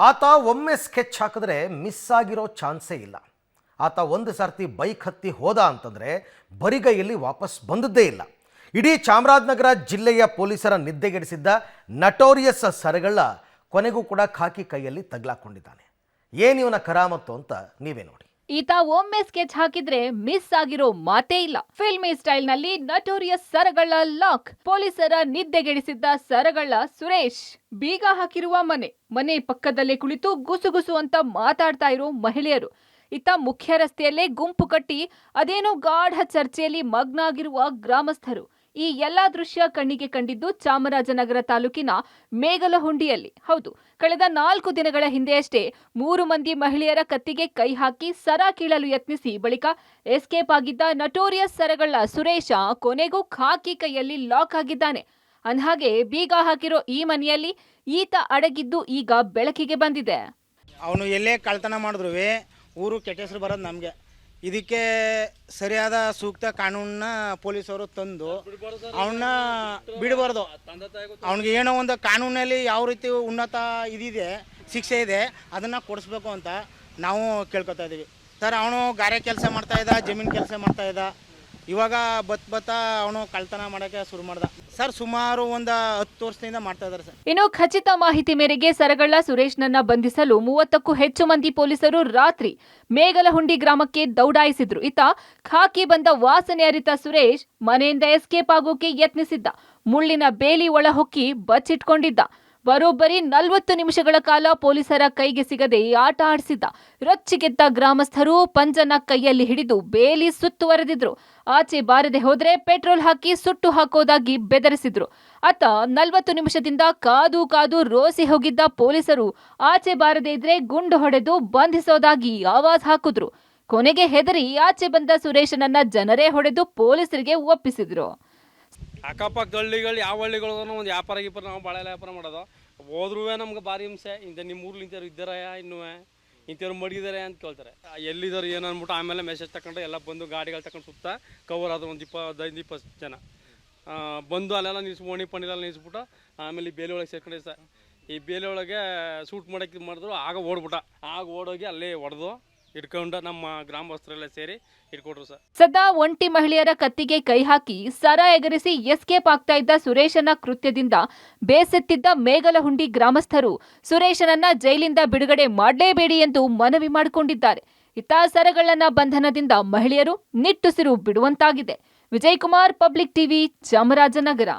ಆತ ಒಮ್ಮೆ ಸ್ಕೆಚ್ ಹಾಕಿದ್ರೆ ಮಿಸ್ ಆಗಿರೋ ಚಾನ್ಸೇ ಇಲ್ಲ. ಆತ ಒಂದು ಸರ್ತಿ ಬೈಕ್ ಹತ್ತಿ ಹೋದ ಅಂತಂದರೆ ಬರಿಗೈಯಲ್ಲಿ ವಾಪಸ್ ಬಂದದ್ದೇ ಇಲ್ಲ. ಇಡೀ ಚಾಮರಾಜನಗರ ಜಿಲ್ಲೆಯ ಪೊಲೀಸರ ನಿದ್ದೆಗೆಡಿಸಿದ್ದ ನಟೋರಿಯಸ್ ಸರಗಳ್ಳ ಕೊನೆಗೂ ಕೂಡ ಖಾಕಿ ಕೈಯಲ್ಲಿ ತಗ್ಲಾಕೊಂಡಿದ್ದಾನೆ. ಏನಿವನ ಕರಾಮತ್ತು ಅಂತ ನೀವೇ ನೋಡಿ. ಈತ ಒಮ್ಮೆ ಸ್ಕೆಚ್ ಹಾಕಿದ್ರೆ ಮಿಸ್ ಆಗಿರೋ ಮಾತೇ ಇಲ್ಲ. ಫಿಲ್ಮಿ ಸ್ಟೈಲ್ ನಲ್ಲಿ ನಟೋರಿಯಸ್ ಸರಗಳ್ಳ ಲಾಕ್. ಪೊಲೀಸರ ನಿದ್ದೆಗೆಡಿಸಿದ್ದ ಸರಗಳ್ಳ ಸುರೇಶ್ ಬೀಗ ಹಾಕಿರುವ ಮನೆ ಪಕ್ಕದಲ್ಲೇ ಕುಳಿತು ಗುಸುಗುಸು ಅಂತ ಮಾತಾಡ್ತಾ ಇರೋ ಮಹಿಳೆಯರು. ಈತ ಮುಖ್ಯ ರಸ್ತೆಯಲ್ಲೇ ಗುಂಪು ಕಟ್ಟಿ ಅದೇನೋ ಗಾಢ ಚರ್ಚೆಯಲ್ಲಿ ಮಗ್ನ ಆಗಿರುವ ಗ್ರಾಮಸ್ಥರು. ಈ ಎಲ್ಲಾ ದೃಶ್ಯ ಕಣ್ಣಿಗೆ ಕಂಡಿದ್ದು ಚಾಮರಾಜನಗರ ತಾಲೂಕಿನ ಮೇಗಲಹುಂಡಿಯಲ್ಲಿ. ಹೌದು, ಕಳೆದ 4 ದಿನಗಳ ಹಿಂದೆಯಷ್ಟೇ 3 ಮಂದಿ ಮಹಿಳೆಯರ ಕತ್ತಿಗೆ ಕೈ ಹಾಕಿ ಸರ ಕೀಳಲು ಯತ್ನಿಸಿ ಬಳಿಕ ಎಸ್ಕೇಪ್ ಆಗಿದ್ದ ನಟೋರಿಯಸ್ ಸರಗಳ್ಳ ಸುರೇಶ ಕೊನೆಗೂ ಖಾಕಿ ಕೈಯಲ್ಲಿ ಲಾಕ್ ಆಗಿದ್ದಾನೆ. ಅಂದ್ಹಾಗೆ ಬೀಗ ಹಾಕಿರೋ ಈ ಮನೆಯಲ್ಲಿ ಈತ ಅಡಗಿದ್ದು ಈಗ ಬೆಳಕಿಗೆ ಬಂದಿದೆ. ಅವನು ಎಲ್ಲೇ ಕಳ್ತನ ಮಾಡಿದ್ರು ಊರು ಕೆಟ್ಟ ಹೆಸರು ಬರೋದು ನಮಗೆ. ಇದಕ್ಕೆ ಸರಿಯಾದ ಸೂಕ್ತ ಕಾನೂನನ್ನ ಪೊಲೀಸವರು ತಂದು ಅವನ್ನ ಬಿಡಬಾರ್ದು. ಅವನಿಗೆ ಏನೋ ಒಂದು ಕಾನೂನಲ್ಲಿ ಯಾವ ರೀತಿ ಉನ್ನತ ಇದಿದೆ, ಶಿಕ್ಷೆ ಇದೆ, ಅದನ್ನು ಕೊಡಿಸ್ಬೇಕು ಅಂತ ನಾವು ಕೇಳ್ಕೊತಾ ಇದ್ದೀವಿ. ಸರ್, ಅವನು ಗಾರೆ ಕೆಲಸ ಮಾಡ್ತಾಯಿದ್ದ, ಜಮೀನು ಕೆಲಸ ಮಾಡ್ತಾಯಿದ್ದ. ಇವಾಗ ಬತ್ತ ಅವನು ಕಳ್ತನ ಮಾಡೋಕ್ಕೆ ಶುರು ಮಾಡ್ದ. ಸರ್, ಸುಮಾರು ಒಂದು 10 ವರ್ಷದಿಂದ ಮಾಡ್ತಾ ಇದ್ದಾರೆ ಸರ್. ಇನ್ನು ಖಚಿತ ಮಾಹಿತಿ ಮೇರೆಗೆ ಸರಗಳ್ಳ ಸುರೇಶ್ನನ್ನ ಬಂಧಿಸಲು 30ಕ್ಕೂ ಹೆಚ್ಚು ಮಂದಿ ಪೊಲೀಸರು ರಾತ್ರಿ ಮೇಗಲಹುಂಡಿ ಗ್ರಾಮಕ್ಕೆ ದೌಡಾಯಿಸಿದ್ರು. ಈತ ಖಾಕಿ ಬಂದ ವಾಸನೆ ಅರಿತ ಸುರೇಶ್ ಮನೆಯಿಂದ ಎಸ್ಕೇಪ್ ಆಗೋಕೆ ಯತ್ನಿಸಿದ್ದ. ಮುಳ್ಳಿನ ಬೇಲಿ ಒಳಹೊಕ್ಕಿ ಬಚ್ಚಿಟ್ಕೊಂಡಿದ್ದ. ಬರೋಬ್ಬರಿ 40 ನಿಮಿಷಗಳ ಕಾಲ ಪೊಲೀಸರ ಕೈಗೆ ಸಿಗದೆ ಆಟ ಆಡಿಸಿದ್ದ. ರೊಚ್ಚಿಗೆದ್ದ ಗ್ರಾಮಸ್ಥರು ಪಂಜನ ಕೈಯಲ್ಲಿ ಹಿಡಿದು ಬೇಲಿ ಸುತ್ತುವರೆದಿದ್ರು. ಆಚೆ ಬಾರದೆ ಹೋದ್ರೆ ಪೆಟ್ರೋಲ್ ಹಾಕಿ ಸುಟ್ಟು ಹಾಕೋದಾಗಿ ಬೆದರಿಸಿದ್ರು. ಆತ 40 ನಿಮಿಷದಿಂದ ಕಾದು ರೋಸಿ ಹೋಗಿದ್ದ ಪೊಲೀಸರು ಆಚೆ ಬಾರದೆ ಇದ್ರೆ ಗುಂಡು ಹೊಡೆದು ಬಂಧಿಸೋದಾಗಿ ಆವಾಜ್ ಹಾಕಿದ್ರು. ಕೊನೆಗೆ ಹೆದರಿ ಆಚೆ ಬಂದ ಸುರೇಶನನ್ನ ಜನರೇ ಹೊಡೆದು ಪೊಲೀಸರಿಗೆ ಒಪ್ಪಿಸಿದ್ರು. ಅಕ್ಕಪಕ್ಕ ಹಳ್ಳಿಗಳು ಯಾವ ಹಳ್ಳಿಗಳು ಒಂದು ವ್ಯಾಪಾರ ನಾವು ಭಾಳ ವ್ಯಾಪಾರ ಮಾಡೋದು. ಹೋದ್ರೂ ನಮ್ಗೆ ಭಾರಿ ಹಿಂಸೆ. ಇಂಥ ನಿಮ್ಮ ಊರ್ಲಿ ಇಂಥವ್ರು ಇದ್ದಾರ, ಇನ್ನೂ ಇಂಥವ್ರು ಮಡಗಿದ್ದಾರೆ ಅಂತ ಕೇಳ್ತಾರೆ. ಎಲ್ಲಿದ್ದಾರೆ ಏನು ಅಂದ್ಬಿಟ್ಟು ಆಮೇಲೆ ಮೆಸೇಜ್ ತಗೊಂಡು ಎಲ್ಲ ಬಂದು ಗಾಡಿಗಳು ತಗೊಂಡು ಸುತ್ತ ಕವರ್ ಆದ ಒಂದು 15-20 ಜನ ಬಂದು ಅಲ್ಲೆಲ್ಲ ಓಣಿ ಪಣಿಲೆಲ್ಲ ನಿಲ್ಲಿಸ್ಬಿಟ್ಟು ಆಮೇಲೆ ಈ ಬೇಲಿ ಒಳಗೆ ಸೇರ್ಕೊಂಡೆ ಸರ್. ಈ ಬೇಲಿ ಒಳಗೆ ಶೂಟ್ ಮಾಡೋಕ್ಕೆ ಮಾಡಿದ್ರು. ಆಗ ಓಡೋಗಿ ಅಲ್ಲೇ ಹೊಡೆದು ಇಟ್ಕೊಂಡು ನಮ್ಮ ಗ್ರಾಮಸ್ಥರೆಲ್ಲ ಸೇರಿ ಇಟ್ಕೊಟ್ರು ಸರ್. ಸದಾ ಒಂಟಿ ಮಹಿಳೆಯರ ಕತ್ತಿಗೆ ಕೈ ಹಾಕಿ ಸರ ಎಗರಿಸಿ ಎಸ್ಕೇಪ್ ಆಗ್ತಾ ಇದ್ದ ಸುರೇಶನ ಕೃತ್ಯದಿಂದ ಬೇಸೆತ್ತಿದ್ದ ಮೇಗಲಹುಂಡಿ ಗ್ರಾಮಸ್ಥರು ಸುರೇಶನನ್ನ ಜೈಲಿಂದ ಬಿಡುಗಡೆ ಮಾಡಲೇಬೇಡಿ ಎಂದು ಮನವಿ ಮಾಡಿಕೊಂಡಿದ್ದಾರೆ. ಇತ್ತ ಸರಗಳ್ಳನ ಬಂಧನದಿಂದ ಮಹಿಳೆಯರು ನಿಟ್ಟುಸಿರು ಬಿಡುವಂತಾಗಿದೆ. Vijayakumar, public TV, Chamarajanagar.